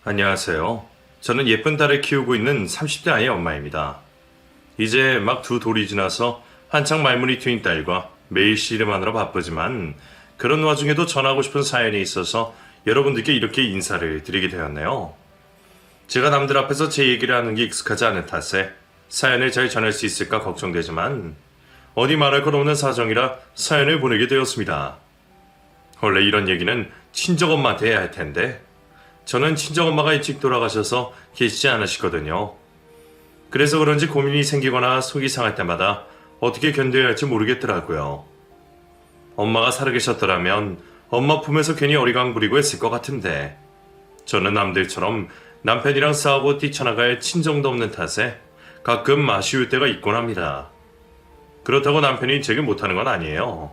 안녕하세요. 저는 예쁜 딸을 키우고 있는 30대 아이의 엄마입니다. 이제 막 두 돌이 지나서 한창 말문이 트인 딸과 매일 씨름하느라 바쁘지만 그런 와중에도 전하고 싶은 사연이 있어서 여러분들께 이렇게 인사를 드리게 되었네요. 제가 남들 앞에서 제 얘기를 하는 게 익숙하지 않은 탓에 사연을 잘 전할 수 있을까 걱정되지만 어디 말할 것 없는 사정이라 사연을 보내게 되었습니다. 원래 이런 얘기는 친정엄마한테 해야 할 텐데 저는 친정엄마가 일찍 돌아가셔서 계시지 않으시거든요. 그래서 그런지 고민이 생기거나 속이 상할 때마다 어떻게 견뎌야 할지 모르겠더라고요. 엄마가 살아계셨더라면 엄마 품에서 괜히 어리광 부리고 했을 것 같은데 저는 남들처럼 남편이랑 싸우고 뛰쳐나갈 친정도 없는 탓에 가끔 아쉬울 때가 있곤 합니다. 그렇다고 남편이 제게 못하는 건 아니에요.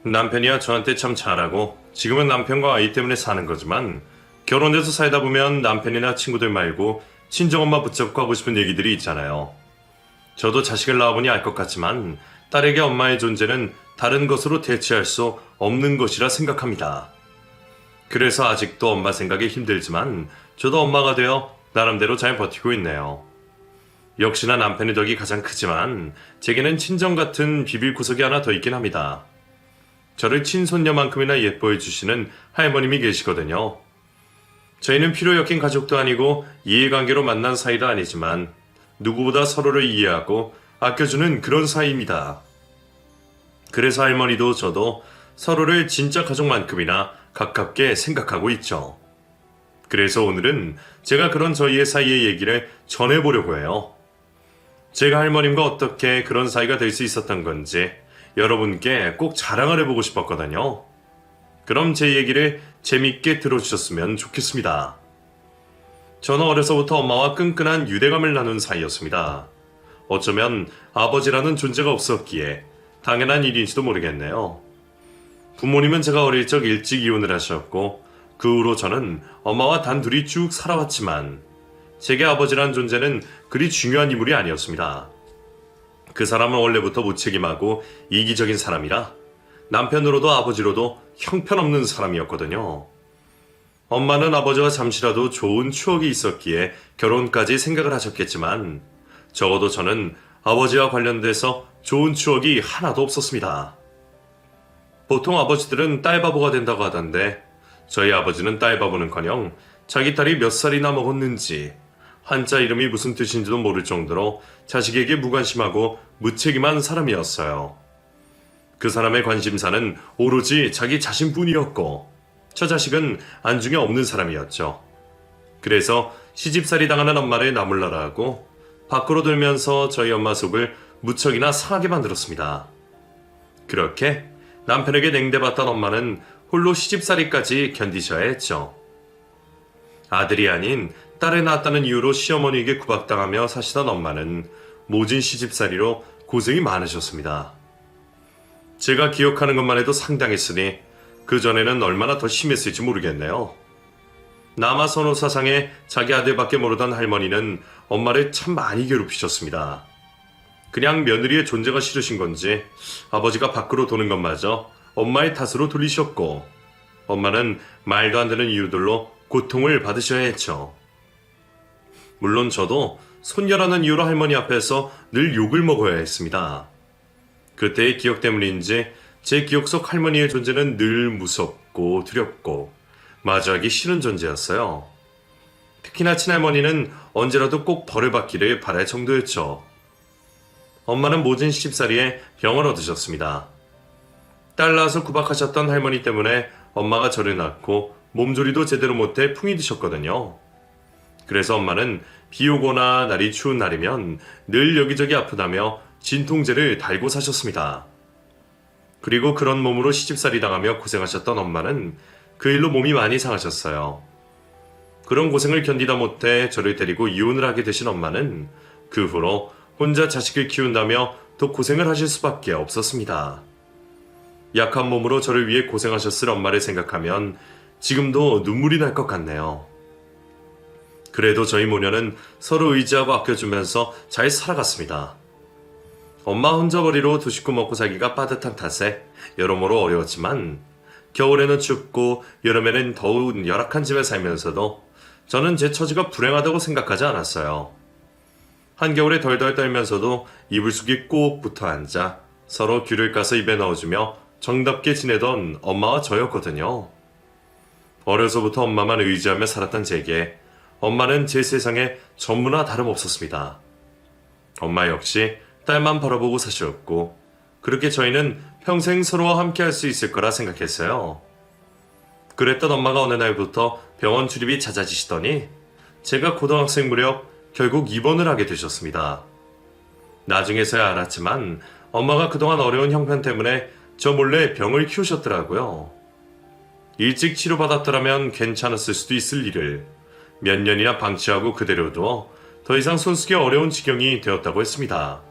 남편이야 저한테 참 잘하고 지금은 남편과 아이 때문에 사는 거지만 결혼해서 살다 보면 남편이나 친구들 말고 친정엄마 붙잡고 하고 싶은 얘기들이 있잖아요. 저도 자식을 낳아보니 알 것 같지만 딸에게 엄마의 존재는 다른 것으로 대체할 수 없는 것이라 생각합니다. 그래서 아직도 엄마 생각이 힘들지만 저도 엄마가 되어 나름대로 잘 버티고 있네요. 역시나 남편의 덕이 가장 크지만 제게는 친정 같은 비빌 구석이 하나 더 있긴 합니다. 저를 친손녀만큼이나 예뻐해 주시는 할머님이 계시거든요. 저희는 필요 엮인 가족도 아니고 이해관계로 만난 사이도 아니지만 누구보다 서로를 이해하고 아껴주는 그런 사이입니다. 그래서 할머니도 저도 서로를 진짜 가족만큼이나 가깝게 생각하고 있죠. 그래서 오늘은 제가 그런 저희의 사이의 얘기를 전해보려고 해요. 제가 할머님과 어떻게 그런 사이가 될 수 있었던 건지 여러분께 꼭 자랑을 해보고 싶었거든요. 그럼 제 얘기를 재밌게 들어주셨으면 좋겠습니다. 저는 어려서부터 엄마와 끈끈한 유대감을 나눈 사이였습니다. 어쩌면 아버지라는 존재가 없었기에 당연한 일인지도 모르겠네요. 부모님은 제가 어릴 적 일찍 이혼을 하셨고 그 후로 저는 엄마와 단둘이 쭉 살아왔지만 제게 아버지란 존재는 그리 중요한 인물이 아니었습니다. 그 사람은 원래부터 무책임하고 이기적인 사람이라 남편으로도 아버지로도 형편없는 사람이었거든요. 엄마는 아버지와 잠시라도 좋은 추억이 있었기에 결혼까지 생각을 하셨겠지만 적어도 저는 아버지와 관련돼서 좋은 추억이 하나도 없었습니다. 보통 아버지들은 딸바보가 된다고 하던데 저희 아버지는 딸바보는커녕 자기 딸이 몇 살이나 먹었는지 한자 이름이 무슨 뜻인지도 모를 정도로 자식에게 무관심하고 무책임한 사람이었어요. 그 사람의 관심사는 오로지 자기 자신뿐이었고 저 자식은 안중에 없는 사람이었죠. 그래서 시집살이 당하는 엄마를 나몰라라 하고 밖으로 들면서 저희 엄마 속을 무척이나 상하게 만들었습니다. 그렇게 남편에게 냉대받던 엄마는 홀로 시집살이까지 견디셔야 했죠. 아들이 아닌 딸을 낳았다는 이유로 시어머니에게 구박당하며 사시던 엄마는 모진 시집살이로 고생이 많으셨습니다. 제가 기억하는 것만 해도 상당했으니 그전에는 얼마나 더 심했을지 모르겠네요. 남아선호 사상에 자기 아들밖에 모르던 할머니는 엄마를 참 많이 괴롭히셨습니다. 그냥 며느리의 존재가 싫으신 건지 아버지가 밖으로 도는 것마저 엄마의 탓으로 돌리셨고 엄마는 말도 안 되는 이유들로 고통을 받으셔야 했죠. 물론 저도 손녀라는 이유로 할머니 앞에서 늘 욕을 먹어야 했습니다. 그때의 기억 때문인지 제 기억 속 할머니의 존재는 늘 무섭고 두렵고 마주하기 싫은 존재였어요. 특히나 친할머니는 언제라도 꼭 벌을 받기를 바랄 정도였죠. 엄마는 모진 시집살이에 병을 얻으셨습니다. 딸 낳아서 구박하셨던 할머니 때문에 엄마가 저를 낳고 몸조리도 제대로 못해 풍이 드셨거든요. 그래서 엄마는 비 오거나 날이 추운 날이면 늘 여기저기 아프다며 진통제를 달고 사셨습니다. 그리고 그런 몸으로 시집살이 당하며 고생하셨던 엄마는 그 일로 몸이 많이 상하셨어요. 그런 고생을 견디다 못해 저를 데리고 이혼을 하게 되신 엄마는 그 후로 혼자 자식을 키운다며 더 고생을 하실 수밖에 없었습니다. 약한 몸으로 저를 위해 고생하셨을 엄마를 생각하면 지금도 눈물이 날 것 같네요. 그래도 저희 모녀는 서로 의지하고 아껴주면서 잘 살아갔습니다. 엄마 혼자벌이로 두 식구 먹고 살기가 빠듯한 탓에 여러모로 어려웠지만 겨울에는 춥고 여름에는 더운 열악한 집에 살면서도 저는 제 처지가 불행하다고 생각하지 않았어요. 한겨울에 덜덜 떨면서도 이불 속에 꼭 붙어 앉아 서로 귤을 까서 입에 넣어주며 정답게 지내던 엄마와 저였거든요. 어려서부터 엄마만 의지하며 살았던 제게 엄마는 제 세상에 전부나 다름없었습니다. 엄마 역시 딸만 바라보고 사셨고 그렇게 저희는 평생 서로와 함께 할 수 있을 거라 생각했어요. 그랬던 엄마가 어느 날부터 병원 출입이 잦아지시더니 제가 고등학생 무렵 결국 입원을 하게 되셨습니다. 나중에서야 알았지만 엄마가 그동안 어려운 형편 때문에 저 몰래 병을 키우셨더라고요. 일찍 치료받았더라면 괜찮았을 수도 있을 일을 몇 년이나 방치하고 그대로 두어 더 이상 손쓰기 어려운 지경이 되었다고 했습니다.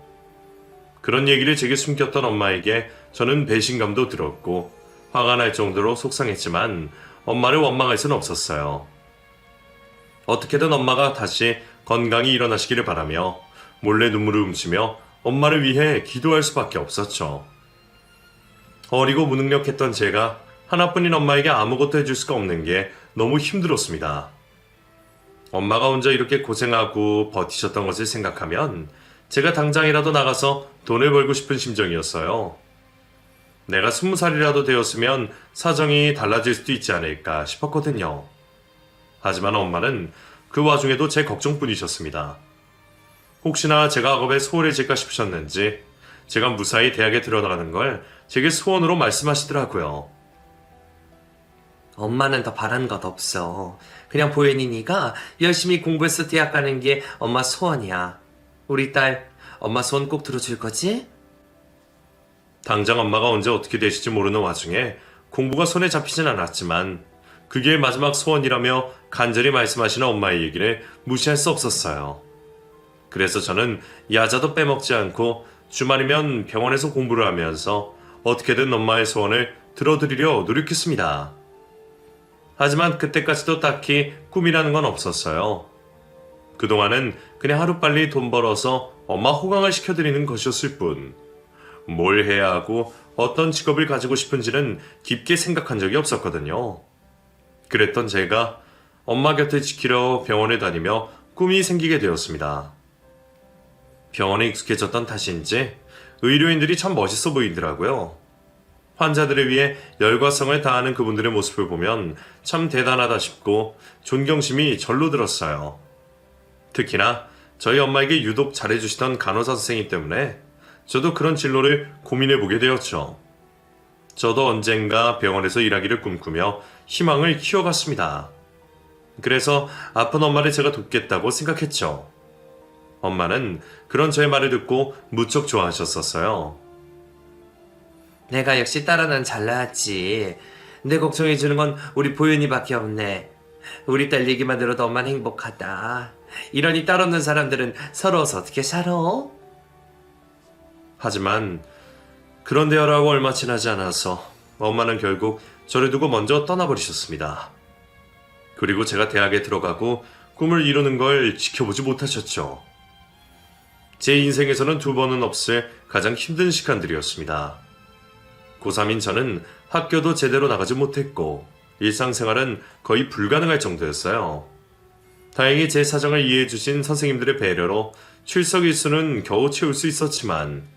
그런 얘기를 제게 숨겼던 엄마에게 저는 배신감도 들었고 화가 날 정도로 속상했지만 엄마를 원망할 수는 없었어요. 어떻게든 엄마가 다시 건강히 일어나시기를 바라며 몰래 눈물을 훔치며 엄마를 위해 기도할 수밖에 없었죠. 어리고 무능력했던 제가 하나뿐인 엄마에게 아무것도 해줄 수가 없는 게 너무 힘들었습니다. 엄마가 혼자 이렇게 고생하고 버티셨던 것을 생각하면 제가 당장이라도 나가서 돈을 벌고 싶은 심정이었어요. 내가 20살이라도 되었으면 사정이 달라질 수도 있지 않을까 싶었거든요. 하지만 엄마는 그 와중에도 제 걱정뿐이셨습니다. 혹시나 제가 학업에 소홀해질까 싶으셨는지 제가 무사히 대학에 들어가는 걸 제게 소원으로 말씀하시더라고요. 엄마는 더 바라는 것 없어. 그냥 보현이니가 열심히 공부해서 대학 가는 게 엄마 소원이야. 우리 딸, 엄마 소원 꼭 들어줄 거지? 당장 엄마가 언제 어떻게 되실지 모르는 와중에 공부가 손에 잡히진 않았지만 그게 마지막 소원이라며 간절히 말씀하시는 엄마의 얘기를 무시할 수 없었어요. 그래서 저는 야자도 빼먹지 않고 주말이면 병원에서 공부를 하면서 어떻게든 엄마의 소원을 들어드리려 노력했습니다. 하지만 그때까지도 딱히 꿈이라는 건 없었어요. 그동안은 그냥 하루빨리 돈 벌어서 엄마 호강을 시켜드리는 것이었을 뿐, 뭘 해야 하고 어떤 직업을 가지고 싶은지는 깊게 생각한 적이 없었거든요. 그랬던 제가 엄마 곁을 지키려 병원에 다니며 꿈이 생기게 되었습니다. 병원에 익숙해졌던 탓인지 의료인들이 참 멋있어 보이더라고요. 환자들을 위해 열과 성을 다하는 그분들의 모습을 보면 참 대단하다 싶고 존경심이 절로 들었어요. 특히나 저희 엄마에게 유독 잘해주시던 간호사 선생님 때문에 저도 그런 진로를 고민해보게 되었죠. 저도 언젠가 병원에서 일하기를 꿈꾸며 희망을 키워갔습니다. 그래서 아픈 엄마를 제가 돕겠다고 생각했죠. 엄마는 그런 저의 말을 듣고 무척 좋아하셨었어요. 내가 역시 딸 하나는 잘나왔지. 내 걱정해주는 건 우리 보현이밖에 없네. 우리 딸 얘기만 들어도 엄마는 행복하다. 이러니 딸 없는 사람들은 서러워서 어떻게 살아? 하지만 그런 대화라고 얼마 지나지 않아서 엄마는 결국 저를 두고 먼저 떠나버리셨습니다. 그리고 제가 대학에 들어가고 꿈을 이루는 걸 지켜보지 못하셨죠. 제 인생에서는 두 번은 없을 가장 힘든 시간들이었습니다. 고3인 저는 학교도 제대로 나가지 못했고 일상생활은 거의 불가능할 정도였어요. 다행히 제 사정을 이해해 주신 선생님들의 배려로 출석 일수는 겨우 채울 수 있었지만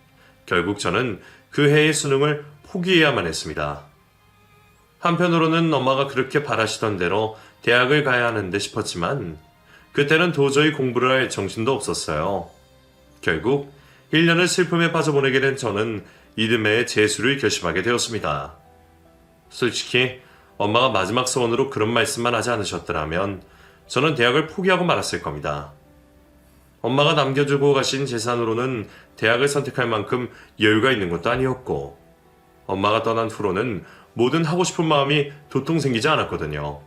결국 저는 그 해의 수능을 포기해야만 했습니다. 한편으로는 엄마가 그렇게 바라시던 대로 대학을 가야 하는데 싶었지만 그때는 도저히 공부를 할 정신도 없었어요. 결국 1년을 슬픔에 빠져보내게 된 저는 이듬해 재수를 결심하게 되었습니다. 솔직히 엄마가 마지막 소원으로 그런 말씀만 하지 않으셨더라면 저는 대학을 포기하고 말았을 겁니다. 엄마가 남겨주고 가신 재산으로는 대학을 선택할 만큼 여유가 있는 것도 아니었고 엄마가 떠난 후로는 뭐든 하고 싶은 마음이 도통 생기지 않았거든요.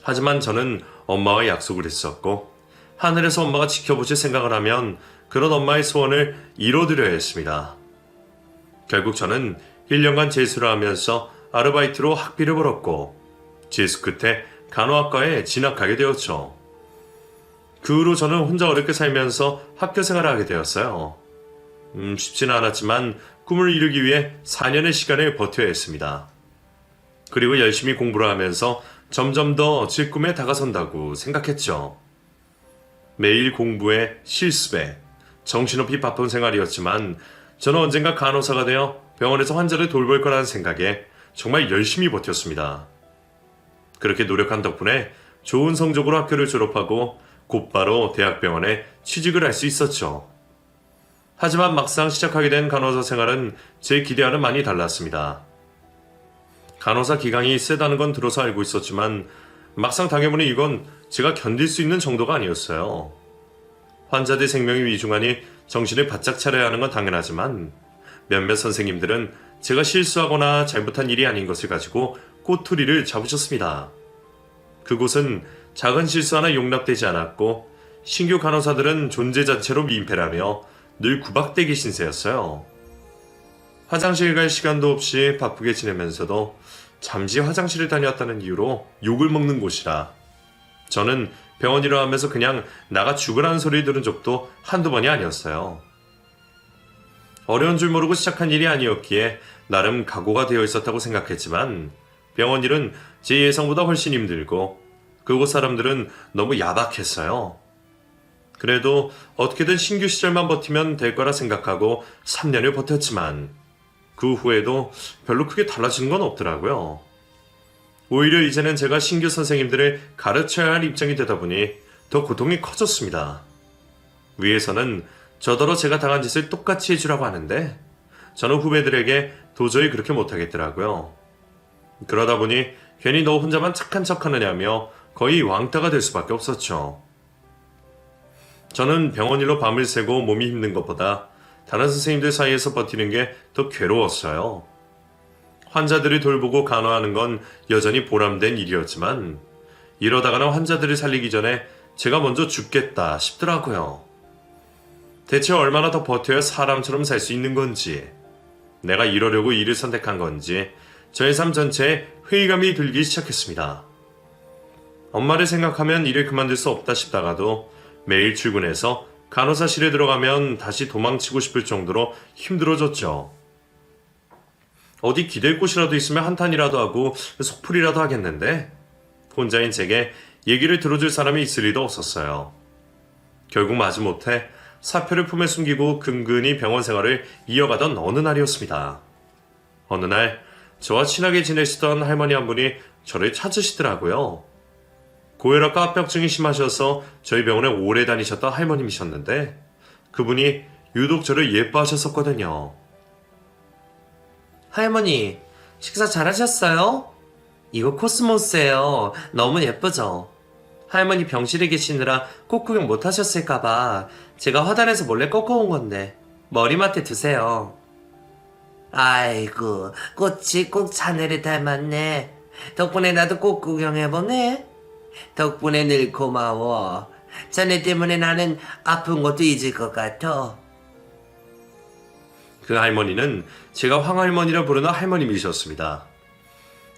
하지만 저는 엄마와 약속을 했었고 하늘에서 엄마가 지켜보실 생각을 하면 그런 엄마의 소원을 이뤄드려야 했습니다. 결국 저는 1년간 재수를 하면서 아르바이트로 학비를 벌었고 재수 끝에 간호학과에 진학하게 되었죠. 그 후로 저는 혼자 어렵게 살면서 학교 생활을 하게 되었어요. 쉽지는 않았지만 꿈을 이루기 위해 4년의 시간을 버텨야 했습니다. 그리고 열심히 공부를 하면서 점점 더 제 꿈에 다가선다고 생각했죠. 매일 공부에 실습에 정신없이 바쁜 생활이었지만 저는 언젠가 간호사가 되어 병원에서 환자를 돌볼 거라는 생각에 정말 열심히 버텼습니다. 그렇게 노력한 덕분에 좋은 성적으로 학교를 졸업하고 곧바로 대학병원에 취직을 할 수 있었죠. 하지만 막상 시작하게 된 간호사 생활은 제 기대와는 많이 달랐습니다. 간호사 기강이 세다는 건 들어서 알고 있었지만 막상 당해보니 이건 제가 견딜 수 있는 정도가 아니었어요. 환자들 생명이 위중하니 정신을 바짝 차려야 하는 건 당연하지만 몇몇 선생님들은 제가 실수하거나 잘못한 일이 아닌 것을 가지고 꼬투리를 잡으셨습니다. 그곳은 작은 실수 하나 용납되지 않았고 신규 간호사들은 존재 자체로 민폐라며 늘 구박대기 신세였어요. 화장실 갈 시간도 없이 바쁘게 지내면서도 잠시 화장실을 다녀왔다는 이유로 욕을 먹는 곳이라 저는 병원 일을 하면서 그냥 나가 죽으라는 소리 들은 적도 한두 번이 아니었어요. 어려운 줄 모르고 시작한 일이 아니었기에 나름 각오가 되어 있었다고 생각했지만 병원 일은 제 예상보다 훨씬 힘들고 그곳 사람들은 너무 야박했어요. 그래도 어떻게든 신규 시절만 버티면 될 거라 생각하고 3년을 버텼지만 그 후에도 별로 크게 달라지는 건 없더라고요. 오히려 이제는 제가 신규 선생님들을 가르쳐야 할 입장이 되다 보니 더 고통이 커졌습니다. 위에서는 저더러 제가 당한 짓을 똑같이 해주라고 하는데 저는 후배들에게 도저히 그렇게 못하겠더라고요. 그러다 보니 괜히 너 혼자만 착한 척하느냐며 거의 왕따가 될 수밖에 없었죠. 저는 병원 일로 밤을 새고 몸이 힘든 것보다 다른 선생님들 사이에서 버티는 게 더 괴로웠어요. 환자들을 돌보고 간호하는 건 여전히 보람된 일이었지만 이러다가는 환자들을 살리기 전에 제가 먼저 죽겠다 싶더라고요. 대체 얼마나 더 버텨야 사람처럼 살 수 있는 건지, 내가 이러려고 일을 선택한 건지 저의 삶 전체에 회의감이 들기 시작했습니다. 엄마를 생각하면 일을 그만둘 수 없다 싶다가도 매일 출근해서 간호사실에 들어가면 다시 도망치고 싶을 정도로 힘들어졌죠. 어디 기댈 곳이라도 있으면 한탄이라도 하고 속풀이라도 하겠는데 혼자인 제게 얘기를 들어줄 사람이 있을 리도 없었어요. 결국 마지못해 사표를 품에 숨기고 근근히 병원 생활을 이어가던 어느 날이었습니다. 어느 날 저와 친하게 지내시던 할머니 한 분이 저를 찾으시더라고요. 고혈압과 합병증이 심하셔서 저희 병원에 오래 다니셨던 할머님이셨는데 그분이 유독 저를 예뻐하셨었거든요. 할머니, 식사 잘하셨어요? 이거 코스모스예요. 너무 예쁘죠? 할머니 병실에 계시느라 꽃 구경 못 하셨을까봐 제가 화단에서 몰래 꺾어온 건데 머리맡에 두세요. 아이고, 꽃이 꼭 자네를 닮았네. 덕분에 나도 꽃 구경해보네. 덕분에 늘 고마워. 자네 때문에 나는 아픈 것도 잊을 것 같아. 그 할머니는 제가 황할머니라 부르는 할머님이셨습니다.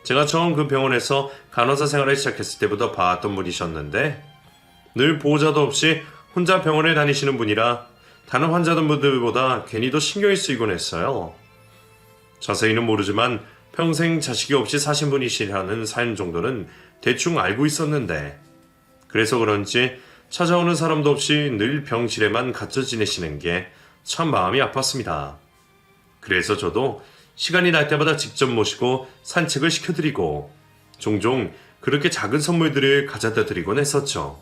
제가 처음 그 병원에서 간호사 생활을 시작했을 때부터 봐왔던 분이셨는데 늘 보호자도 없이 혼자 병원에 다니시는 분이라 다른 환자분들보다 괜히 더 신경이 쓰이곤 했어요. 자세히는 모르지만 평생 자식이 없이 사신 분이시라는 사연 정도는 대충 알고 있었는데 그래서 그런지 찾아오는 사람도 없이 늘 병실에만 갇혀 지내시는 게 참 마음이 아팠습니다. 그래서 저도 시간이 날 때마다 직접 모시고 산책을 시켜드리고 종종 그렇게 작은 선물들을 가져다 드리곤 했었죠.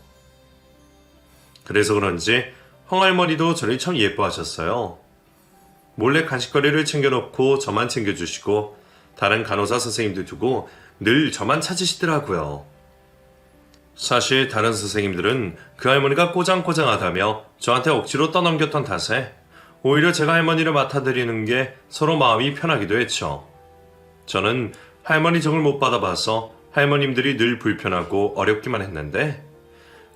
그래서 그런지 황할머니도 저를 참 예뻐하셨어요. 몰래 간식거리를 챙겨놓고 저만 챙겨주시고 다른 간호사 선생님들 두고 늘 저만 찾으시더라고요. 사실 다른 선생님들은 그 할머니가 꼬장꼬장하다며 저한테 억지로 떠넘겼던 탓에 오히려 제가 할머니를 맡아드리는 게 서로 마음이 편하기도 했죠. 저는 할머니 정을 못 받아봐서 할머님들이 늘 불편하고 어렵기만 했는데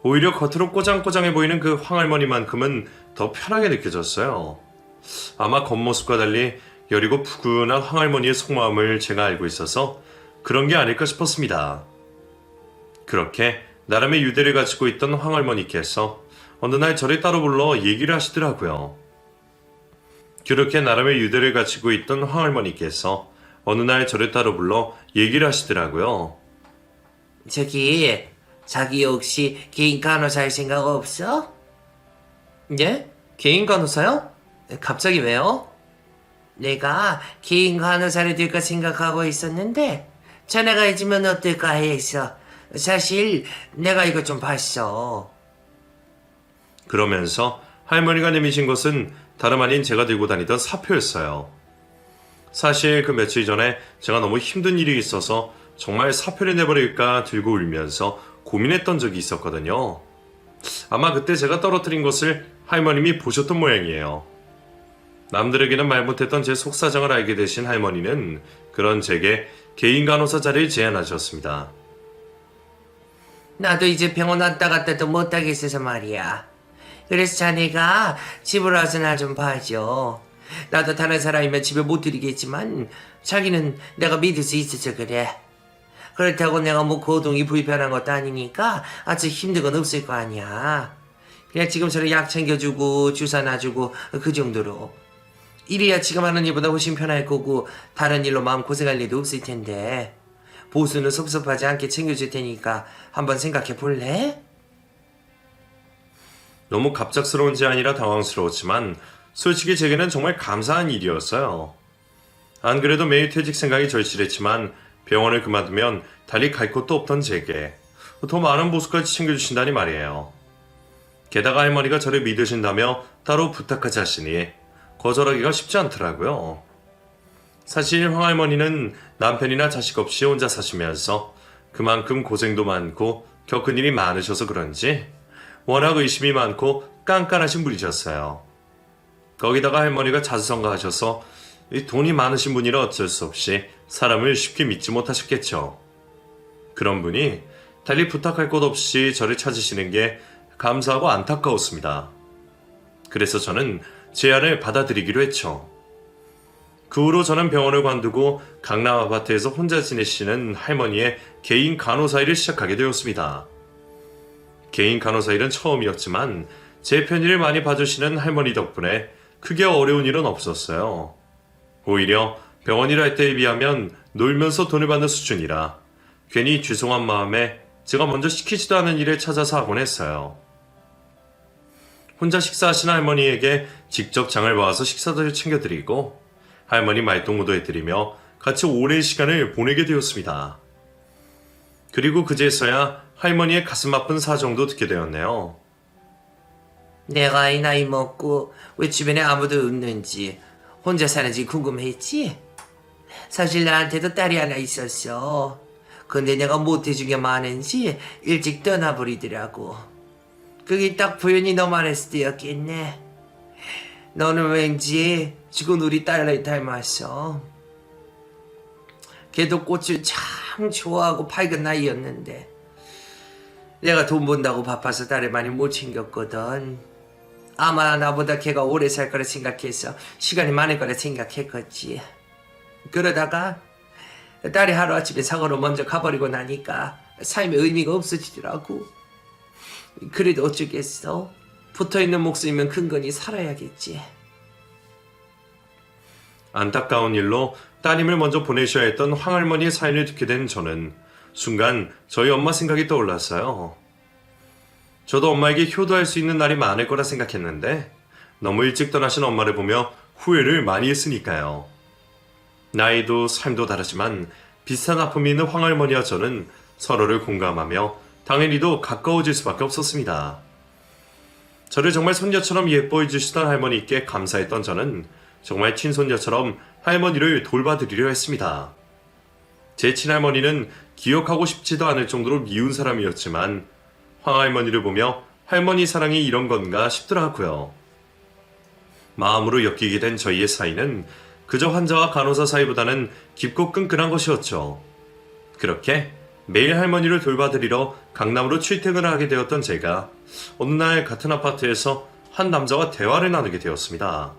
오히려 겉으로 꼬장꼬장해 보이는 그 황할머니만큼은 더 편하게 느껴졌어요. 아마 겉모습과 달리 여리고 푸근한 황할머니의 속마음을 제가 알고 있어서 그런 게 아닐까 싶었습니다. 그렇게 나름의 유대를 가지고 있던 황할머니께서 어느 날 저를 따로 불러 얘기를 하시더라고요. 그렇게 나름의 유대를 가지고 있던 황할머니께서 어느 날 저를 따로 불러 얘기를 하시더라고요. 저기, 자기 혹시 개인 간호사 할 생각 없어? 예? 개인 간호사요? 갑자기 왜요? 내가 개인 간호사를 될까 생각하고 있었는데 자네가 해주면 어떨까 해서 사실 내가 이거 좀 봤어. 그러면서 할머니가 내미신 것은 다름 아닌 제가 들고 다니던 사표였어요. 사실 그 며칠 전에 제가 너무 힘든 일이 있어서 정말 사표를 내버릴까 들고 울면서 고민했던 적이 있었거든요. 아마 그때 제가 떨어뜨린 것을 할머님이 보셨던 모양이에요. 남들에게는 말 못했던 제 속사정을 알게 되신 할머니는 그런 제게 개인 간호사 자리를 제안하셨습니다. 나도 이제 병원 왔다 갔다도 못하겠어서 말이야. 그래서 자네가 집으로 와서 나 좀 봐줘. 나도 다른 사람이면 집에 못 들이겠지만 자기는 내가 믿을 수 있어서 그래. 그렇다고 내가 뭐 거동이 불편한 것도 아니니까 아주 힘든 건 없을 거 아니야. 그냥 지금처럼 약 챙겨주고 주사 놔주고 그 정도로. 이래야 지금 하는 일보다 훨씬 편할 거고 다른 일로 마음 고생할 일도 없을 텐데 보수는 섭섭하지 않게 챙겨줄 테니까 한번 생각해 볼래? 너무 갑작스러운 제안이라 당황스러웠지만 솔직히 제게는 정말 감사한 일이었어요. 안 그래도 매일 퇴직 생각이 절실했지만 병원을 그만두면 달리 갈 곳도 없던 제게 더 많은 보수까지 챙겨주신다니 말이에요. 게다가 할머니가 저를 믿으신다며 따로 부탁하지 하시니 거절하기가 쉽지 않더라고요. 사실 황할머니는 남편이나 자식 없이 혼자 사시면서 그만큼 고생도 많고 겪은 일이 많으셔서 그런지 워낙 의심이 많고 깐깐하신 분이셨어요. 거기다가 할머니가 자수성가하셔서 돈이 많으신 분이라 어쩔 수 없이 사람을 쉽게 믿지 못하셨겠죠. 그런 분이 달리 부탁할 곳 없이 저를 찾으시는 게 감사하고 안타까웠습니다. 그래서 저는 제안을 받아들이기로 했죠. 그 후로 저는 병원을 관두고 강남 아파트에서 혼자 지내시는 할머니의 개인 간호사 일을 시작하게 되었습니다. 개인 간호사 일은 처음이었지만 제 편의를 많이 봐주시는 할머니 덕분에 크게 어려운 일은 없었어요. 오히려 병원 일할 때에 비하면 놀면서 돈을 받는 수준이라 괜히 죄송한 마음에 제가 먼저 시키지도 않은 일을 찾아서 하곤 했어요. 혼자 식사하시는 할머니에게 직접 장을 봐서 식사도 챙겨드리고 할머니 말동무도 해드리며 같이 오랜 시간을 보내게 되었습니다. 그리고 그제서야 할머니의 가슴 아픈 사정도 듣게 되었네요. 내가 이 나이 먹고 왜 주변에 아무도 없는지 혼자 사는지 궁금했지? 사실 나한테도 딸이 하나 있었어. 근데 내가 못해준 게 많은지 일찍 떠나버리더라고. 그게 딱 보현이 너만 했을 때였겠네. 너는 왠지 죽은 우리 딸을 닮았어. 걔도 꽃을 참 좋아하고 밝은 나이였는데 내가 돈 번다고 바빠서 딸을 많이 못 챙겼거든. 아마 나보다 걔가 오래 살 거라 생각해서 시간이 많을 거라 생각했겠지. 그러다가 딸이 하루아침에 사고로 먼저 가버리고 나니까 삶의 의미가 없어지더라고. 그래도 어쩌겠어. 붙어있는 목숨이면 근근히 살아야겠지. 안타까운 일로 따님을 먼저 보내셔야 했던 황할머니의 사연을 듣게 된 저는 순간 저희 엄마 생각이 떠올랐어요. 저도 엄마에게 효도할 수 있는 날이 많을 거라 생각했는데 너무 일찍 떠나신 엄마를 보며 후회를 많이 했으니까요. 나이도 삶도 다르지만 비슷한 아픔이 있는 황할머니와 저는 서로를 공감하며 당연히도 가까워질 수밖에 없었습니다. 저를 정말 손녀처럼 예뻐해 주시던 할머니께 감사했던 저는 정말 친손녀처럼 할머니를 돌봐드리려 했습니다. 제 친할머니는 기억하고 싶지도 않을 정도로 미운 사람이었지만 황할머니를 보며 할머니 사랑이 이런 건가 싶더라고요. 마음으로 엮이게 된 저희의 사이는 그저 환자와 간호사 사이보다는 깊고 끈끈한 것이었죠. 그렇게 매일 할머니를 돌봐드리러 강남으로 출퇴근을 하게 되었던 제가 어느 날 같은 아파트에서 한 남자와 대화를 나누게 되었습니다.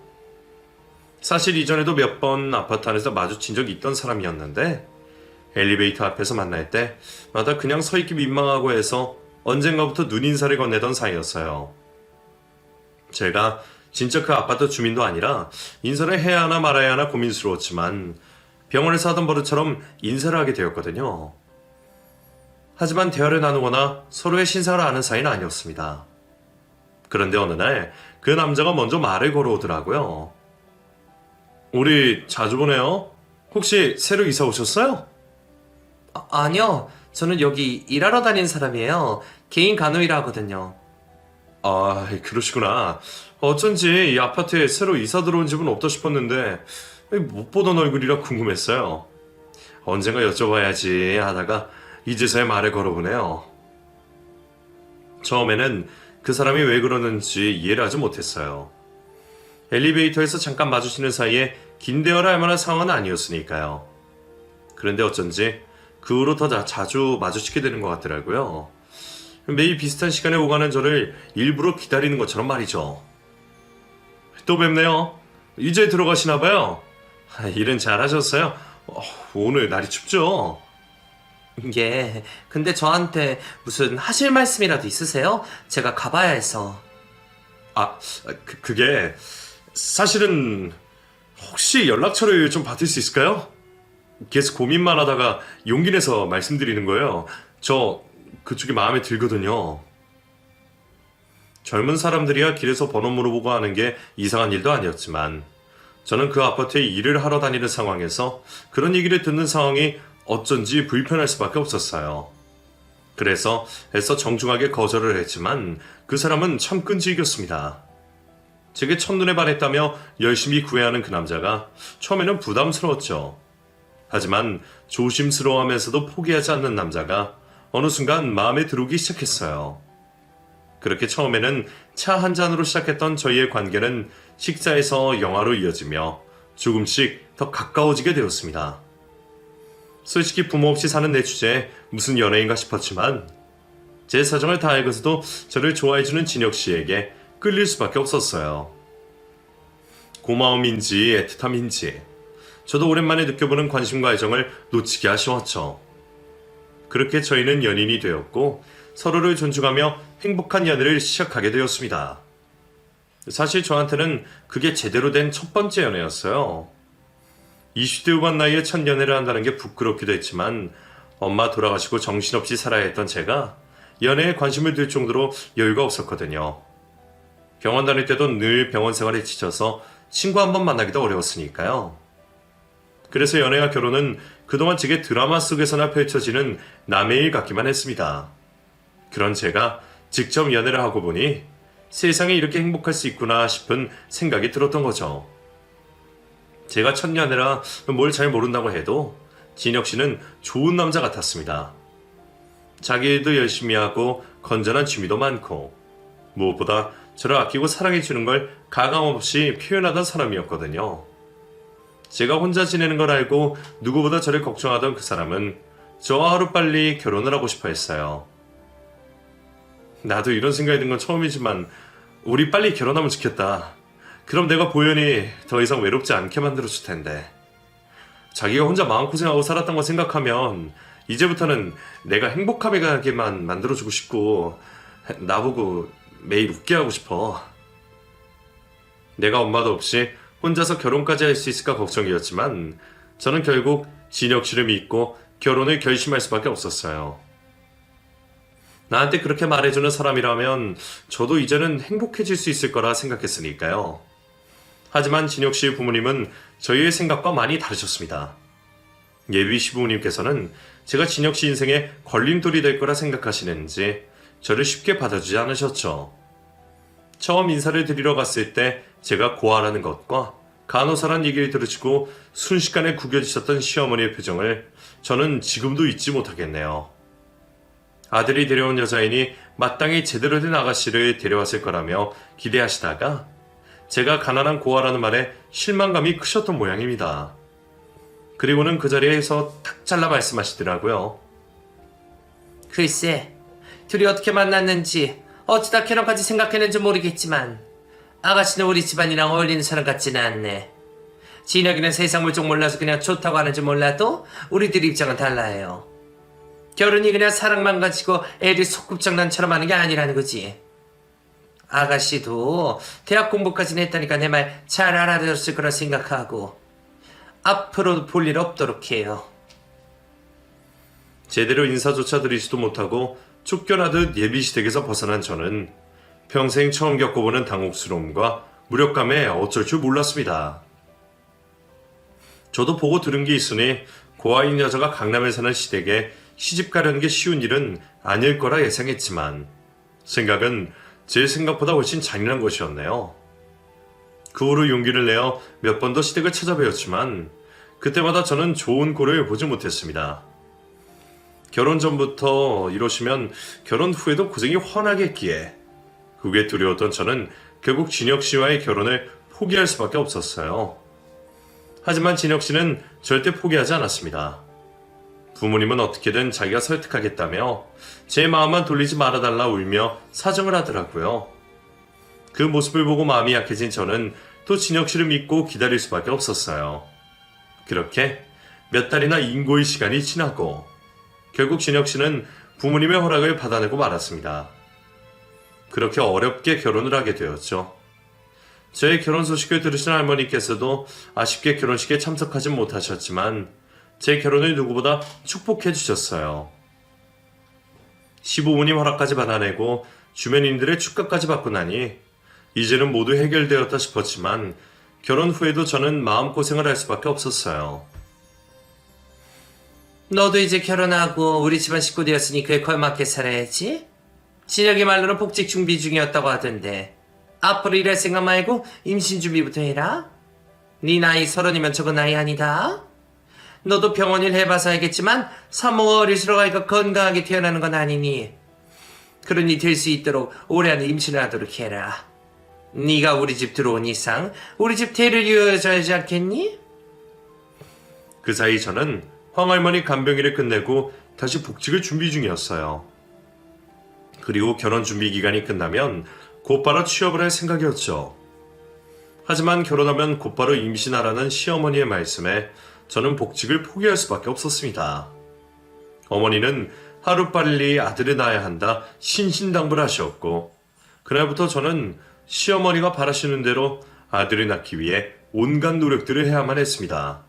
사실 이전에도 몇 번 아파트 안에서 마주친 적이 있던 사람이었는데 엘리베이터 앞에서 만날 때마다 그냥 서 있기 민망하고 해서 언젠가부터 눈인사를 건네던 사이였어요. 제가 진짜 그 아파트 주민도 아니라 인사를 해야 하나 말아야 하나 고민스러웠지만 병원에서 하던 버릇처럼 인사를 하게 되었거든요. 하지만 대화를 나누거나 서로의 신상을 아는 사이는 아니었습니다. 그런데 어느 날 그 남자가 먼저 말을 걸어오더라고요. 우리 자주 보네요. 혹시 새로 이사 오셨어요? 아니요. 저는 여기 일하러 다니는 사람이에요. 개인 간호이라 하거든요. 아, 그러시구나. 어쩐지 이 아파트에 새로 이사 들어온 집은 없다 싶었는데 못 보던 얼굴이라 궁금했어요. 언젠가 여쭤봐야지 하다가 이제서야 말을 걸어보네요. 처음에는 그 사람이 왜 그러는지 이해를 하지 못했어요. 엘리베이터에서 잠깐 마주치는 사이에 긴 대화를 할 만한 상황은 아니었으니까요. 그런데 어쩐지 그 후로 더 자주 마주치게 되는 것 같더라고요. 매일 비슷한 시간에 오가는 저를 일부러 기다리는 것처럼 말이죠. 또 뵙네요. 이제 들어가시나 봐요. 일은 잘하셨어요? 오늘 날이 춥죠? 예. 근데 저한테 무슨 하실 말씀이라도 있으세요? 제가 가봐야 해서. 그게 사실은 혹시 연락처를 좀 받을 수 있을까요? 계속 고민만 하다가 용기 내서 말씀드리는 거예요. 저 그쪽이 마음에 들거든요. 젊은 사람들이야 길에서 번호 물어보고 하는 게 이상한 일도 아니었지만 저는 그 아파트에 일을 하러 다니는 상황에서 그런 얘기를 듣는 상황이 어쩐지 불편할 수밖에 없었어요. 그래서 애써 정중하게 거절을 했지만 그 사람은 참 끈질겼습니다. 제게 첫눈에 반했다며 열심히 구애하는 그 남자가 처음에는 부담스러웠죠. 하지만 조심스러워하면서도 포기하지 않는 남자가 어느 순간 마음에 들어오기 시작했어요. 그렇게 처음에는 차 한 잔으로 시작했던 저희의 관계는 식사에서 영화로 이어지며 조금씩 더 가까워지게 되었습니다. 솔직히 부모 없이 사는 내 주제에 무슨 연예인가 싶었지만 제 사정을 다 알고서도 저를 좋아해주는 진혁 씨에게 끌릴 수밖에 없었어요. 고마움인지 애틋함인지 저도 오랜만에 느껴보는 관심과 애정을 놓치기 아쉬웠죠. 그렇게 저희는 연인이 되었고 서로를 존중하며 행복한 연애를 시작하게 되었습니다. 사실 저한테는 그게 제대로 된 첫 번째 연애였어요. 20대 후반 나이에 첫 연애를 한다는 게 부끄럽기도 했지만 엄마 돌아가시고 정신없이 살아야 했던 제가 연애에 관심을 들 정도로 여유가 없었거든요. 병원 다닐 때도 늘 병원 생활에 지쳐서 친구 한 번 만나기도 어려웠으니까요. 그래서 연애와 결혼은 그동안 제게 드라마 속에서나 펼쳐지는 남의 일 같기만 했습니다. 그런 제가 직접 연애를 하고 보니 세상에 이렇게 행복할 수 있구나 싶은 생각이 들었던 거죠. 제가 첫 연애라 뭘 잘 모른다고 해도 진혁 씨는 좋은 남자 같았습니다. 자기 일도 열심히 하고 건전한 취미도 많고 무엇보다 저를 아끼고 사랑해주는 걸 가감없이 표현하던 사람이었거든요. 제가 혼자 지내는 걸 알고 누구보다 저를 걱정하던 그 사람은 저와 하루빨리 결혼을 하고 싶어 했어요. 나도 이런 생각이 든 건 처음이지만 우리 빨리 결혼하면 좋겠다. 그럼 내가 보현이 더 이상 외롭지 않게 만들어줄 텐데. 자기가 혼자 마음고생하고 살았던 거 생각하면 이제부터는 내가 행복하게만 만들어주고 싶고 나보고 매일 웃게 하고 싶어. 내가 엄마도 없이 혼자서 결혼까지 할 수 있을까 걱정이었지만 저는 결국 진혁 씨를 믿고 결혼을 결심할 수밖에 없었어요. 나한테 그렇게 말해주는 사람이라면 저도 이제는 행복해질 수 있을 거라 생각했으니까요. 하지만 진혁 씨의 부모님은 저희의 생각과 많이 다르셨습니다. 예비 시부모님께서는 제가 진혁 씨 인생에 걸림돌이 될 거라 생각하시는지 저를 쉽게 받아주지 않으셨죠. 처음 인사를 드리러 갔을 때 제가 고아라는 것과 간호사란 얘기를 들으시고 순식간에 구겨지셨던 시어머니의 표정을 저는 지금도 잊지 못하겠네요. 아들이 데려온 여자이니 마땅히 제대로 된 아가씨를 데려왔을 거라며 기대하시다가 제가 가난한 고아라는 말에 실망감이 크셨던 모양입니다. 그리고는 그 자리에서 탁 잘라 말씀하시더라고요. 글쎄, 둘이 어떻게 만났는지 어찌다 결혼까지 생각했는지 모르겠지만 아가씨는 우리 집안이랑 어울리는 사람 같지는 않네. 진혁이는 세상 물정 몰라서 그냥 좋다고 하는지 몰라도 우리들 입장은 달라요. 결혼이 그냥 사랑만 가지고 애들 소꿉장난처럼 하는 게 아니라는 거지. 아가씨도 대학 공부까지는 했다니까 내 말 잘 알아들었을 거라 생각하고 앞으로도 볼 일 없도록 해요. 제대로 인사조차 드리지도 못하고 쫓겨나듯 예비시댁에서 벗어난 저는 평생 처음 겪어보는 당혹스러움과 무력감에 어쩔 줄 몰랐습니다. 저도 보고 들은 게 있으니 고아인 여자가 강남에 사는 시댁에 시집 가려는 게 쉬운 일은 아닐 거라 예상했지만 생각은 제 생각보다 훨씬 잔인한 것이었네요. 그 후로 용기를 내어 몇 번 더 시댁을 찾아뵈었지만 그때마다 저는 좋은 꼴을 보지 못했습니다. 결혼 전부터 이러시면 결혼 후에도 고생이 훤하겠기에 그게 두려웠던 저는 결국 진혁 씨와의 결혼을 포기할 수밖에 없었어요. 하지만 진혁 씨는 절대 포기하지 않았습니다. 부모님은 어떻게든 자기가 설득하겠다며 제 마음만 돌리지 말아달라 울며 사정을 하더라고요. 그 모습을 보고 마음이 약해진 저는 또 진혁 씨를 믿고 기다릴 수밖에 없었어요. 그렇게 몇 달이나 인고의 시간이 지나고 결국 진혁 씨는 부모님의 허락을 받아내고 말았습니다. 그렇게 어렵게 결혼을 하게 되었죠. 저의 결혼 소식을 들으신 할머니께서도 아쉽게 결혼식에 참석하진 못하셨지만 제 결혼을 누구보다 축복해 주셨어요. 시부모님 허락까지 받아내고 주변인들의 축가까지 받고 나니 이제는 모두 해결되었다 싶었지만 결혼 후에도 저는 마음고생을 할 수밖에 없었어요. 너도 이제 결혼하고 우리 집안 식구 되었으니 그에 걸맞게 살아야지. 진혁이 말로는 복직 준비 중이었다고 하던데 앞으로 일할 생각 말고 임신 준비부터 해라. 네 나이 30이면 적은 나이 아니다. 너도 병원 일 해봐서 알겠지만 산모가 어릴수록 아이가 건강하게 태어나는 건 아니니 그러니 될 수 있도록 올해 안에 임신을 하도록 해라. 네가 우리 집 들어온 이상 우리 집 대를 이어져야지 않겠니? 그 사이 저는 황할머니 간병일을 끝내고 다시 복직을 준비 중이었어요. 그리고 결혼 준비 기간이 끝나면 곧바로 취업을 할 생각이었죠. 하지만 결혼하면 곧바로 임신하라는 시어머니의 말씀에 저는 복직을 포기할 수밖에 없었습니다. 어머니는 하루빨리 아들을 낳아야 한다 신신당부를 하셨고 그날부터 저는 시어머니가 바라시는 대로 아들을 낳기 위해 온갖 노력들을 해야만 했습니다.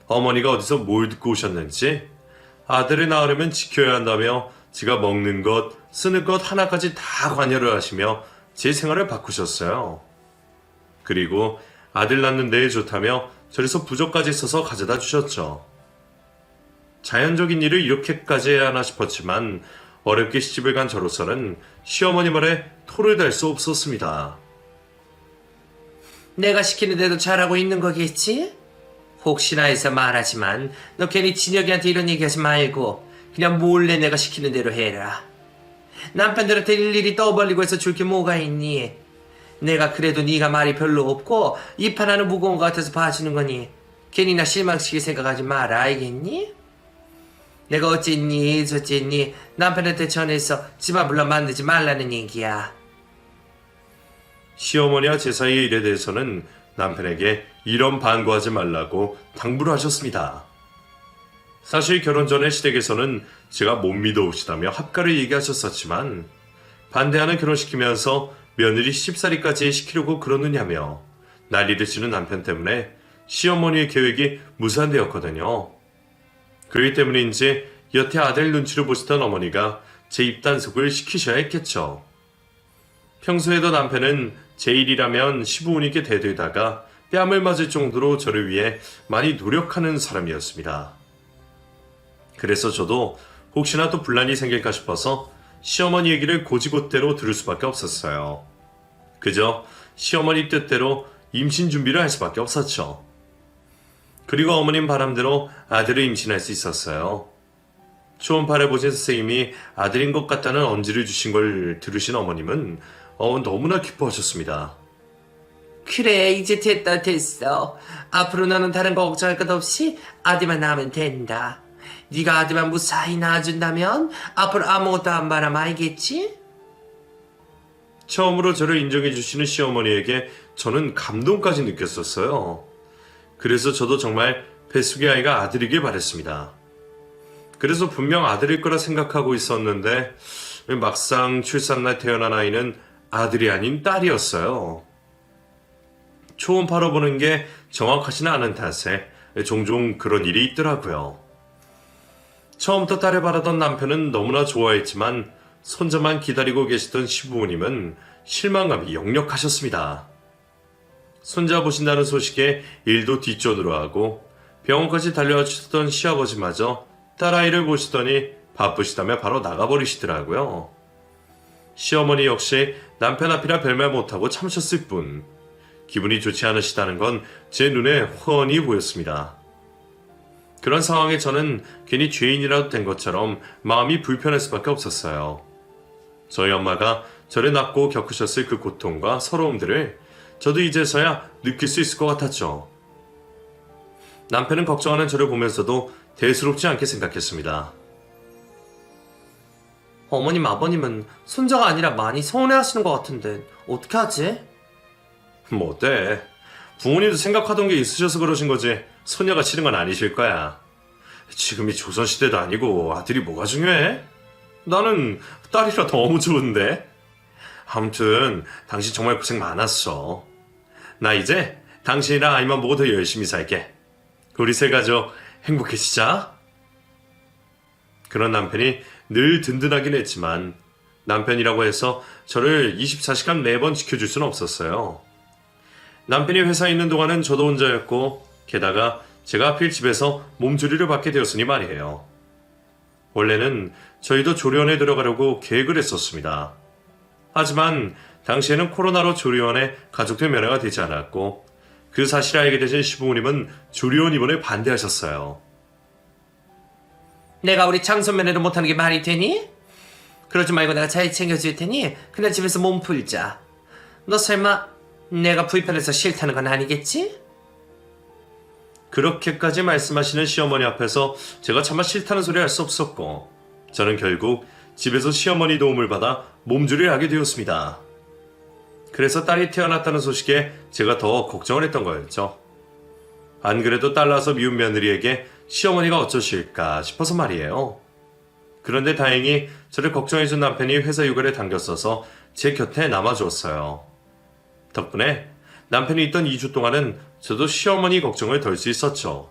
어머니가 어디서 뭘 듣고 오셨는지 아들을 낳으려면 지켜야 한다며 지가 먹는 것, 쓰는 것 하나까지 다 관여를 하시며 제 생활을 바꾸셨어요. 그리고 아들 낳는 데에 좋다며 절에서 부적까지 써서 가져다 주셨죠. 자연적인 일을 이렇게까지 해야 하나 싶었지만 어렵게 시집을 간 저로서는 시어머니 말에 토를 달 수 없었습니다. 내가 시키는 대로 잘하고 있는 거겠지? 혹시나 해서 말하지만 너 괜히 진혁이한테 이런 얘기하지 말고 그냥 몰래 내가 시키는 대로 해라. 남편들한테 일일이 떠벌리고 해서 줄 게 뭐가 있니? 내가 그래도 네가 말이 별로 없고 입 하나는 무거운 것 같아서 봐주는 거니 괜히 나 실망시킬 생각하지 마라. 알겠니? 내가 어쨌니 저쨌니 남편한테 전해서 집안 분란 만들지 말라는 얘기야. 시어머니와 제 사이의 일에 대해서는 남편에게 이런 반고하지 말라고 당부를 하셨습니다. 사실 결혼 전에 시댁에서는 제가 못 믿어오시다며 합가를 얘기하셨었지만 반대하는 결혼시키면서 며느리 시집살이까지 시키려고 그러느냐며 난리를 치는 남편 때문에 시어머니의 계획이 무산되었거든요. 그렇기 때문인지 여태 아들 눈치를 보시던 어머니가 제 입단속을 시키셔야 했겠죠. 평소에도 남편은 제 일이라면 시부모님께 대들다가 뺨을 맞을 정도로 저를 위해 많이 노력하는 사람이었습니다. 그래서 저도 혹시나 또 분란이 생길까 싶어서 시어머니 얘기를 고지곳대로 들을 수밖에 없었어요. 그저 시어머니 뜻대로 임신 준비를 할 수밖에 없었죠. 그리고 어머님 바람대로 아들을 임신할 수 있었어요. 초음파를 보신 선생님이 아들인 것 같다는 언지를 주신 걸 들으신 어머님은 너무나 기뻐하셨습니다. 그래 이제 됐어. 앞으로 너는 다른 거 걱정할 것 없이 아들만 낳으면 된다. 네가 아들만 무사히 낳아준다면 앞으로 아무것도 안 바람 알겠지? 처음으로 저를 인정해 주시는 시어머니에게 저는 감동까지 느꼈었어요. 그래서 저도 정말 뱃속의 아이가 아들이길 바랬습니다. 그래서 분명 아들일 거라 생각하고 있었는데 막상 출산날 태어난 아이는 아들이 아닌 딸이었어요. 초음파로 보는 게 정확하지는 않은 탓에 종종 그런 일이 있더라고요. 처음부터 딸을 바라던 남편은 너무나 좋아했지만 손자만 기다리고 계시던 시부모님은 실망감이 역력하셨습니다. 손자 보신다는 소식에 일도 뒷전으로 하고 병원까지 달려와 주셨던 시아버지마저 딸아이를 보시더니 바쁘시다며 바로 나가버리시더라고요. 시어머니 역시 남편 앞이라 별말 못하고 참으셨을 뿐 기분이 좋지 않으시다는 건 제 눈에 훤히 보였습니다. 그런 상황에 저는 괜히 죄인이라도 된 것처럼 마음이 불편할 수밖에 없었어요. 저희 엄마가 저를 낳고 겪으셨을 그 고통과 서러움들을 저도 이제서야 느낄 수 있을 것 같았죠. 남편은 걱정하는 저를 보면서도 대수롭지 않게 생각했습니다. 어머님, 아버님은 손자가 아니라 많이 서운해하시는 것 같은데 어떻게 하지? 뭐 어때? 부모님도 생각하던 게 있으셔서 그러신 거지 손녀가 싫은 건 아니실 거야. 지금이 조선시대도 아니고 아들이 뭐가 중요해? 나는 딸이라 너무 좋은데. 아무튼 당신 정말 고생 많았어. 나 이제 당신이랑 아이만 보고 더 열심히 살게. 우리 세 가족 행복해지자. 그런 남편이 늘 든든하긴 했지만 남편이라고 해서 저를 24시간 매번 지켜줄 수는 없었어요. 남편이 회사에 있는 동안은 저도 혼자였고 게다가 제가 하필 집에서 몸조리를 받게 되었으니 말이에요. 원래는 저희도 조리원에 들어가려고 계획을 했었습니다. 하지만 당시에는 코로나로 조리원에 가족들 면회가 되지 않았고 그 사실을 알게 되신 시부모님은 조리원 입원에 반대하셨어요. 내가 우리 장손면회를 못하는 게 말이 되니? 그러지 말고 내가 잘 챙겨줄 테니 그냥 집에서 몸 풀자. 너 설마 내가 불편해서 싫다는 건 아니겠지? 그렇게까지 말씀하시는 시어머니 앞에서 제가 차마 싫다는 소리 할 수 없었고 저는 결국 집에서 시어머니 도움을 받아 몸조리를 하게 되었습니다. 그래서 딸이 태어났다는 소식에 제가 더 걱정을 했던 거였죠. 안 그래도 딸 낳아서 미운 며느리에게 시어머니가 어쩌실까 싶어서 말이에요. 그런데 다행히 저를 걱정해준 남편이 회사 휴가를 당겼어서 제 곁에 남아주었어요. 덕분에 남편이 있던 2주 동안은 저도 시어머니 걱정을 덜 수 있었죠.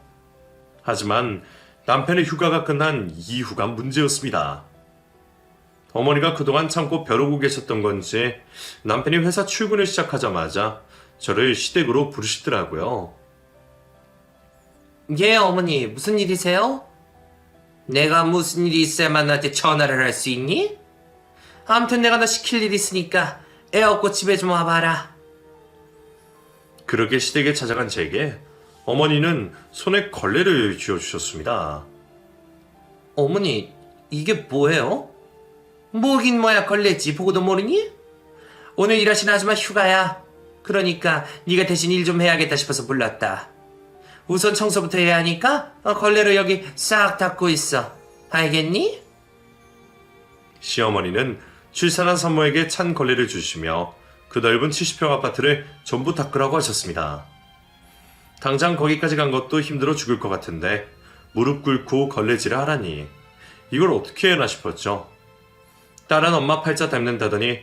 하지만 남편의 휴가가 끝난 이후가 문제였습니다. 어머니가 그동안 참고 벼르고 계셨던 건지 남편이 회사 출근을 시작하자마자 저를 시댁으로 부르시더라고요. 예, 어머니, 무슨 일이세요? 내가 무슨 일이 있어야만 나한테 전화를 할 수 있니? 아무튼 내가 너 시킬 일 있으니까 애 업고 집에 좀 와봐라. 그렇게 시댁에 찾아간 제게 어머니는 손에 걸레를 쥐어주셨습니다. 어머니, 이게 뭐예요? 뭐긴 뭐야, 걸레지. 보고도 모르니? 오늘 일하신 아줌마 휴가야. 그러니까 네가 대신 일 좀 해야겠다 싶어서 불렀다. 우선 청소부터 해야 하니까 걸레로 여기 싹 닦고 있어. 알겠니? 시어머니는 출산한 산모에게 찬 걸레를 주시며 그 넓은 70평 아파트를 전부 닦으라고 하셨습니다. 당장 거기까지 간 것도 힘들어 죽을 것 같은데 무릎 꿇고 걸레질을 하라니 이걸 어떻게 해나 싶었죠. 딸은 엄마 팔자 닮는다더니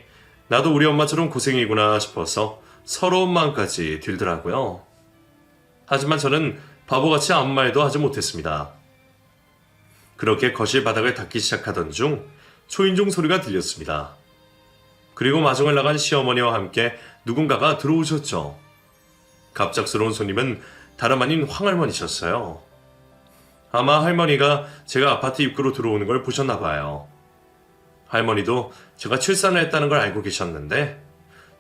나도 우리 엄마처럼 고생이구나 싶어서 서러운 마음까지 들더라고요. 하지만 저는 바보같이 아무 말도 하지 못했습니다. 그렇게 거실 바닥을 닦기 시작하던 중 초인종 소리가 들렸습니다. 그리고 마중을 나간 시어머니와 함께 누군가가 들어오셨죠. 갑작스러운 손님은 다름 아닌 황할머니셨어요. 아마 할머니가 제가 아파트 입구로 들어오는 걸 보셨나 봐요. 할머니도 제가 출산을 했다는 걸 알고 계셨는데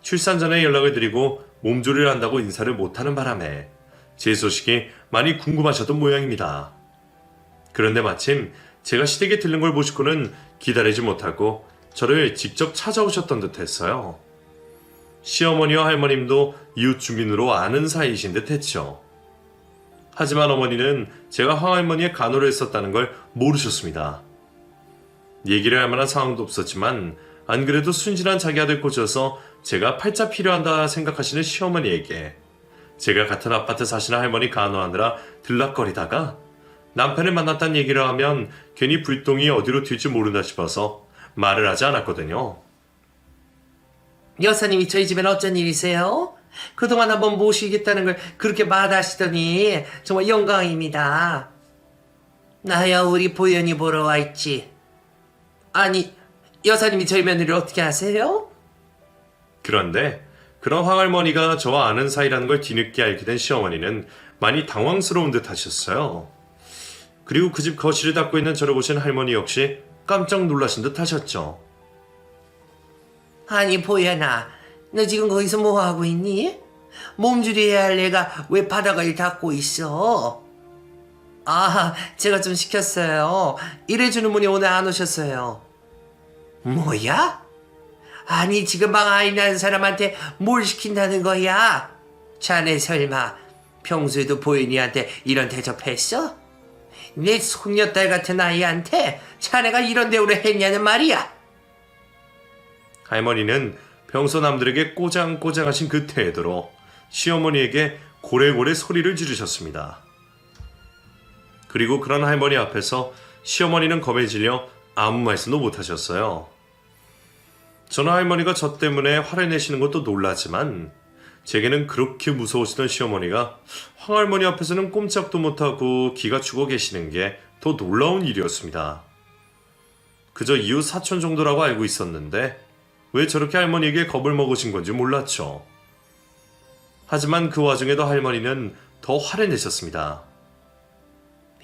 출산 전에 연락을 드리고 몸조리를 한다고 인사를 못하는 바람에 제 소식이 많이 궁금하셨던 모양입니다. 그런데 마침 제가 시댁에 들른 걸 보시고는 기다리지 못하고 저를 직접 찾아오셨던 듯 했어요. 시어머니와 할머님도 이웃 주민으로 아는 사이이신 듯 했죠. 하지만 어머니는 제가 황할머니의 간호를 했었다는 걸 모르셨습니다. 얘기를 할 만한 상황도 없었지만 안 그래도 순진한 자기 아들 꽂아서 제가 팔자 필요한다 생각하시는 시어머니에게 제가 같은 아파트 사시는 할머니 간호하느라 들락거리다가 남편을 만났다는 얘기를 하면 괜히 불똥이 어디로 튈지 모른다 싶어서 말을 하지 않았거든요. 여사님이 저희 집엔 어쩐 일이세요? 그동안 한번 모시겠다는 걸 그렇게 마다하시더니 정말 영광입니다. 나야 우리 보현이 보러 왔지. 아니, 여사님이 저희 며느리를 어떻게 아세요? 그런데 그런 황할머니가 저와 아는 사이라는 걸 뒤늦게 알게 된 시어머니는 많이 당황스러운 듯 하셨어요. 그리고 그 집 거실을 닦고 있는 저를 보신 할머니 역시 깜짝 놀라신 듯 하셨죠. 아니, 보현아, 너 지금 거기서 뭐 하고 있니? 몸조리해야 할 애가 왜 바닥을 닦고 있어? 아, 제가 좀 시켰어요. 일해주는 분이 오늘 안 오셨어요. 뭐야? 아니, 지금 방 아이 낳은 사람한테 뭘 시킨다는 거야? 자네 설마 평소에도 보현이한테 이런 대접했어? 내 손녀딸 같은 아이한테 자네가 이런 대우를 했냐는 말이야. 할머니는 평소 남들에게 꼬장꼬장하신 그 태도로 시어머니에게 고래고래 소리를 지르셨습니다. 그리고 그런 할머니 앞에서 시어머니는 겁에 질려 아무 말씀도 못하셨어요. 저는 할머니가 저 때문에 화를 내시는 것도 놀라지만 제게는 그렇게 무서우시던 시어머니가 황할머니 앞에서는 꼼짝도 못하고 기가 죽어 계시는 게 더 놀라운 일이었습니다. 그저 이웃 사촌 정도라고 알고 있었는데 왜 저렇게 할머니에게 겁을 먹으신 건지 몰랐죠. 하지만 그 와중에도 할머니는 더 화를 내셨습니다.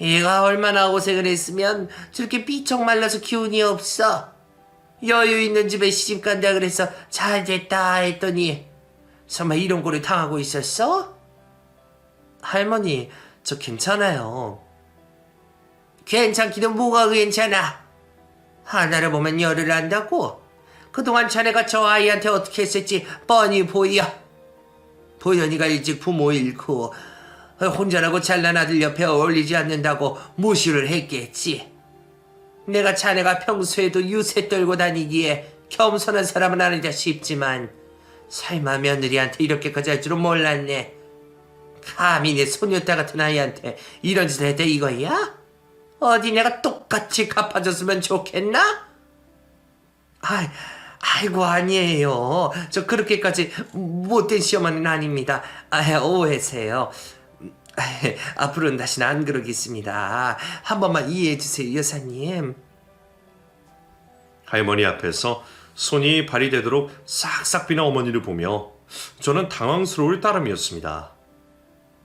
얘가 얼마나 고생을 했으면 저렇게 삐쩍 말라서 기운이 없어. 여유 있는 집에 시집 간다 그래서 잘 됐다 했더니 설마 이런 꼴을 당하고 있었어? 할머니, 저 괜찮아요. 괜찮기는 뭐가 괜찮아. 하나를 보면 열을 안다고. 그동안 자네가 저 아이한테 어떻게 했을지 뻔히 보여. 보현이가 일찍 부모 잃고 혼자라고 잘난 아들 옆에 어울리지 않는다고 무시를 했겠지. 내가 자네가 평소에도 유세 떨고 다니기에 겸손한 사람은 아니다 싶지만 설마 며느리한테 이렇게까지 할 줄은 몰랐네. 감히 내 손녀딸 같은 아이한테 이런 짓을 했다 이거야? 어디 내가 똑같이 갚아줬으면 좋겠나? 아이고 아니에요. 저 그렇게까지 못된 시어머니는 아닙니다. 오해세요. 앞으로는 다시는 안 그러겠습니다. 한 번만 이해해 주세요, 여사님. 할머니 앞에서 손이 발휘되도록 싹싹 비는 어머니를 보며 저는 당황스러울 따름이었습니다.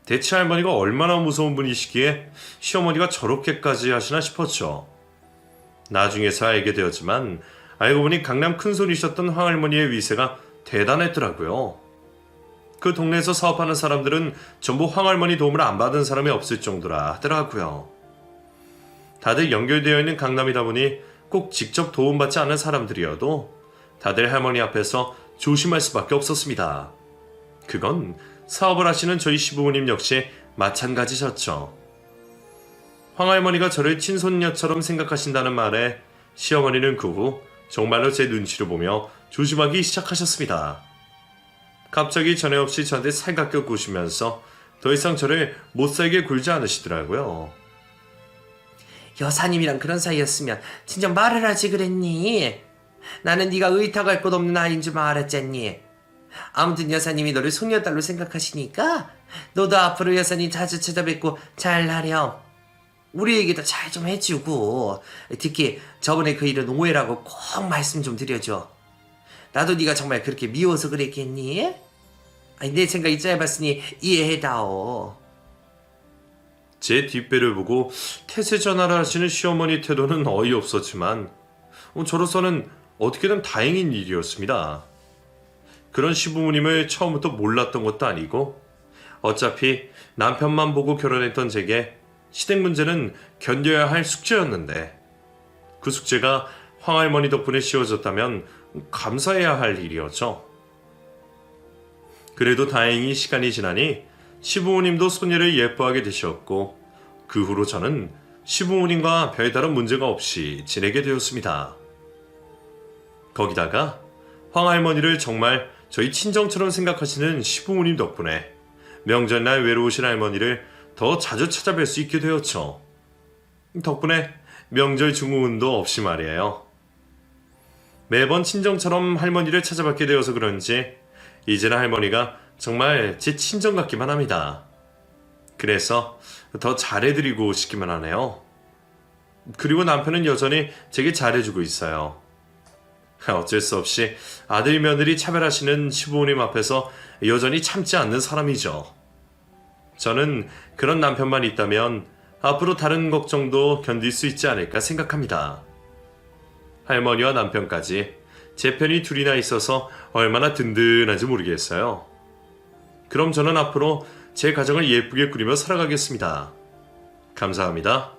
대체 할머니가 얼마나 무서운 분이시기에 시어머니가 저렇게까지 하시나 싶었죠. 나중에서 알게 되었지만 알고 보니 강남 큰손이셨던 황할머니의 위세가 대단했더라고요. 그 동네에서 사업하는 사람들은 전부 황할머니 도움을 안 받은 사람이 없을 정도라 하더라고요. 다들 연결되어 있는 강남이다 보니 꼭 직접 도움받지 않은 사람들이어도 다들 할머니 앞에서 조심할 수밖에 없었습니다. 그건 사업을 하시는 저희 시부모님 역시 마찬가지셨죠. 황할머니가 저를 친손녀처럼 생각하신다는 말에 시어머니는 그 후 정말로 제 눈치를 보며 조심하기 시작하셨습니다. 갑자기 전에 없이 저한테 살갑게 구시면서 더 이상 저를 못살게 굴지 않으시더라고요. 여사님이랑 그런 사이였으면 진작 말을 하지 그랬니? 나는 네가 의탁할 것 없는 아이인 줄 알았잖니. 아무튼 여사님이 너를 손녀딸로 생각하시니까 너도 앞으로 여사님 자주 찾아뵙고 잘하렴. 우리 얘기도 잘 좀 해주고 특히 저번에 그 일은 오해라고 꼭 말씀 좀 드려줘. 나도 네가 정말 그렇게 미워서 그랬겠니? 아니, 내 생각이 짧았으니 이해해다오. 제 뒷배를 보고 태세 전화를 하시는 시어머니 태도는 어이없었지만 저로서는 어떻게든 다행인 일이었습니다. 그런 시부모님을 처음부터 몰랐던 것도 아니고 어차피 남편만 보고 결혼했던 제게 시댁 문제는 견뎌야 할 숙제였는데 그 숙제가 황할머니 덕분에 씌워졌다면 감사해야 할 일이었죠. 그래도 다행히 시간이 지나니 시부모님도 손녀를 예뻐하게 되셨고 그 후로 저는 시부모님과 별다른 문제가 없이 지내게 되었습니다. 거기다가 황할머니를 정말 저희 친정처럼 생각하시는 시부모님 덕분에 명절날 외로우신 할머니를 더 자주 찾아뵐 수 있게 되었죠. 덕분에 명절 증후군도 없이 말이에요. 매번 친정처럼 할머니를 찾아뵙게 되어서 그런지 이제는 할머니가 정말 제 친정 같기만 합니다. 그래서 더 잘해드리고 싶기만 하네요. 그리고 남편은 여전히 제게 잘해주고 있어요. 어쩔 수 없이 아들 며느리 차별하시는 시부모님 앞에서 여전히 참지 않는 사람이죠. 저는 그런 남편만 있다면 앞으로 다른 걱정도 견딜 수 있지 않을까 생각합니다. 할머니와 남편까지 제 편이 둘이나 있어서 얼마나 든든한지 모르겠어요. 그럼 저는 앞으로 제 가정을 예쁘게 꾸리며 살아가겠습니다. 감사합니다.